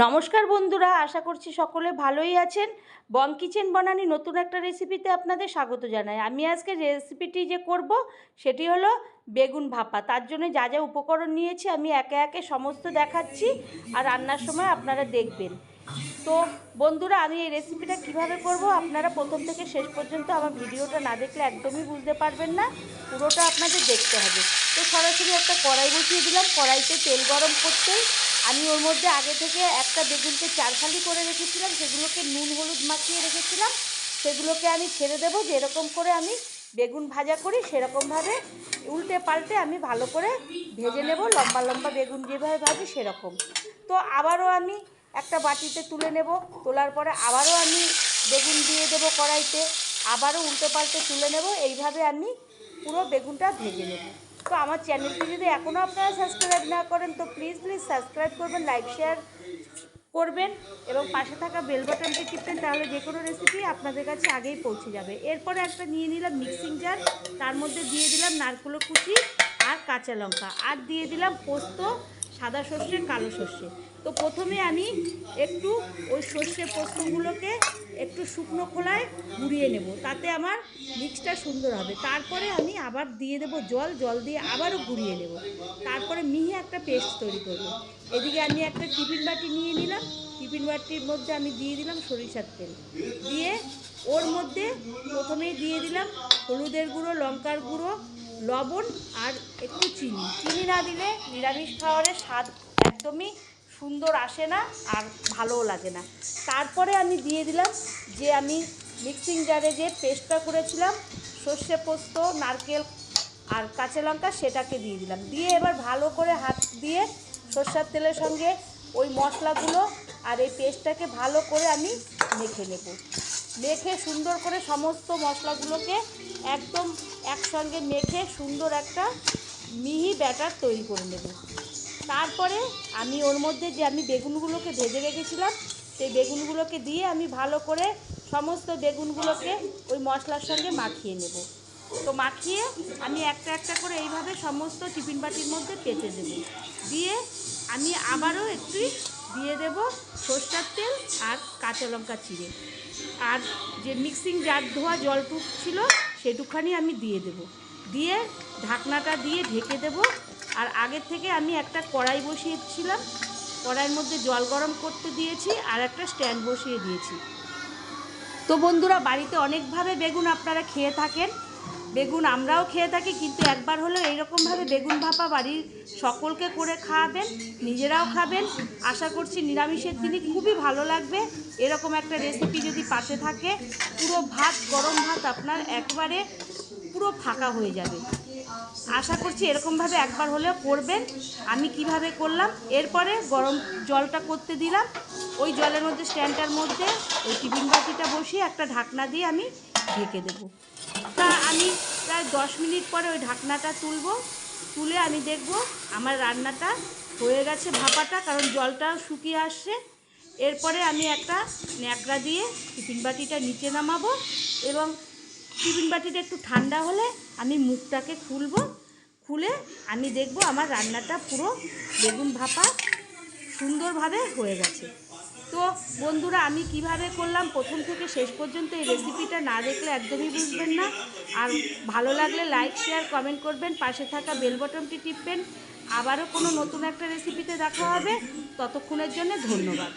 নমস্কার বন্ধুরা, আশা করছি সকলে ভালোই আছেন। বং কিচেন বনানি নতুন একটা রেসিপিতে আপনাদের স্বাগত জানাই। আমি আজকে রেসিপিটি যে করব সেটি হলো বেগুন ভাপা। তার জন্য যা যা উপকরণ নিয়েছি আমি একে একে সমস্ত দেখাচ্ছি, আর রান্নার সময় আপনারা দেখবেন। তো বন্ধুরা, আমি এই রেসিপিটা কিভাবে করব আপনারা প্রথম থেকে শেষ পর্যন্ত আমার ভিডিওটা না দেখলে একদমই বুঝতে পারবেন না, পুরোটা আপনাদের দেখতে হবে। তো সরাসরি একটা কড়াই বসিয়ে দিলাম। কড়াইতে তেল গরম করতেই আমি ওর মধ্যে আগে থেকে একটা বেগুনকে চারফালি করে রেখেছিলাম, সেগুলোকে নুন হলুদ মাখিয়ে রেখেছিলাম। সেগুলোকে আমি ছেড়ে দেবো। যেরকম করে আমি বেগুন ভাজা করি সেরকমভাবে উল্টে পাল্টে আমি ভালো করে ভেজে নেব, লম্বা লম্বা বেগুন যেভাবে ভাজি সেরকম। তো আবারও আমি একটা বাটিতে তুলে নেব। তোলার পরে আবারও আমি বেগুন দিয়ে দেবো কড়াইতে, আবারও উল্টে পাল্টে তুলে নেব। এইভাবে আমি পুরো বেগুনটা ভেজে নেব। তো আমার চ্যানেলটি যদি এখনও আপনারা সাবস্ক্রাইব না করেন তো প্লিজ সাবস্ক্রাইব করবেন, লাইক শেয়ার করবেন এবং পাশে থাকা বেল বাটনটি টিপবেন, তাহলে যে কোনো রেসিপি আপনাদের কাছে আগেই পৌঁছে যাবে। এরপরে একটা নিয়ে নিলাম মিক্সিং জার, তার মধ্যে দিয়ে দিলাম নারকেলের কুচি আর কাঁচা লঙ্কা, আর দিয়ে দিলাম পোস্ত, সাদা সর্ষে, কালো সর্ষে। তো প্রথমে আমি একটু ওই সর্ষে পোস্তগুলোকে একটু শুকনো খোলায় গুঁড়িয়ে নেব, তাতে আমার মিক্সটা সুন্দর হবে। তারপরে আমি আবার দিয়ে দেব জল দিয়ে আবারও গুঁড়িয়ে নেব। তারপরে মিহি একটা পেস্ট তৈরি করব। এদিকে আমি একটা টিফিন বাটি নিয়ে নিলাম। টিফিন বাটির মধ্যে আমি দিয়ে দিলাম সরিষার তেল, দিয়ে ওর মধ্যে প্রথমেই দিয়ে দিলাম হলুদের গুঁড়ো, লঙ্কার গুঁড়ো, লবণ আর একটু চিনি না দিলে নিরামিষ খাবারের স্বাদ একদমই সুন্দর আসে না আর ভালোও লাগে না। তারপরে আমি দিয়ে দিলাম যে আমি মিক্সিং জারে যে পেস্টটা করেছিলাম সর্ষে পোস্ত, নারকেল আর কাঁচা লঙ্কা, সেটাকে দিয়ে দিলাম। দিয়ে এবার ভালো করে হাত দিয়ে সর্ষের তেলের সঙ্গে ওই মশলাগুলো আর এই পেস্টটাকে ভালো করে আমি মেখে নেব। মেখে সুন্দর করে সমস্ত মশলাগুলোকে একদম একসঙ্গে মেখে সুন্দর একটা মিহি ব্যাটার তৈরি করে নেব। তারপরে আমি ওর মধ্যে যে আমি বেগুনগুলোকে ভেজে রেখেছিলাম সেই বেগুনগুলোকে দিয়ে আমি ভালো করে সমস্ত বেগুনগুলোকে ওই মশলার সঙ্গে মাখিয়ে নেব। তো মাখিয়ে আমি একটা একটা করে এইভাবে সমস্ত টিফিন বাটির মধ্যে পেতে দেব। দিয়ে আমি আবারও একটু দিয়ে দেব সর্ষের তেল আর কাঁচা লঙ্কা চিড়ে, আর যে মিক্সিং জার ধোয়া জলটুক ছিল সেটুখানি আমি দিয়ে দেব। দিয়ে ঢাকনাটা দিয়ে ঢেকে দেব। আর আগের থেকে আমি একটা কড়াই বসিয়েছিলাম, কড়াইয়ের মধ্যে জল গরম করতে দিয়েছি আর একটা স্ট্যান্ড বসিয়ে দিয়েছি। তো বন্ধুরা, বাড়িতে অনেকভাবে বেগুন আপনারা খেয়ে থাকেন, বেগুন আমরাও খেয়ে থাকি, কিন্তু একবার হলেও এইরকমভাবে বেগুন ভাপা বাড়ির সকলকে করে খাওয়াবেন, নিজেরাও খাবেন। আশা করছি নিরামিষের দিনই খুবই ভালো লাগবে। এরকম একটা রেসিপি যদি পাশে থাকে, পুরো ভাত, গরম ভাত আপনার একবারে পুরো ফাঁকা হয়ে যাবে। আশা করছি এরকমভাবে একবার হলেও করবেন। আমি কিভাবে করলাম, এরপরে গরম জলটা করতে দিলাম। ওই জলের মধ্যে স্ট্যান্ডটার মধ্যে ওই টিফিন বাটিটা বসিয়ে একটা ঢাকনা দিয়ে আমি ঢেকে দেবো। তা আমি প্রায় 10 মিনিট পরে ওই ঢাকনাটা তুলে আমি দেখব আমার রান্নাটা হয়ে গেছে, ভাপাটা, কারণ জলটাও শুকিয়ে আসছে। এরপরে আমি একটা ন্যাকড়া দিয়ে টিফিন বাটিটা নিচে নামাবো এবং টিফিন বাটিটা একটু ঠান্ডা হলে আমি মুখটাকে খুলে আমি দেখব আমার রান্নাটা পুরো বেগুন ভাপা সুন্দরভাবে হয়ে গেছে। তো বন্ধুরা, আমি কিভাবে করলাম প্রথম থেকে শেষ পর্যন্ত এই রেসিপিটা না দেখলে একদমই বুঝবেন না। আর ভালো লাগলে লাইক শেয়ার কমেন্ট করবেন, পাশে থাকা বেল বাটনটি টিপবেন। আবারও কোনো নতুন একটা রেসিপিতে দেখা হবে, ততক্ষণের জন্য ধন্যবাদ।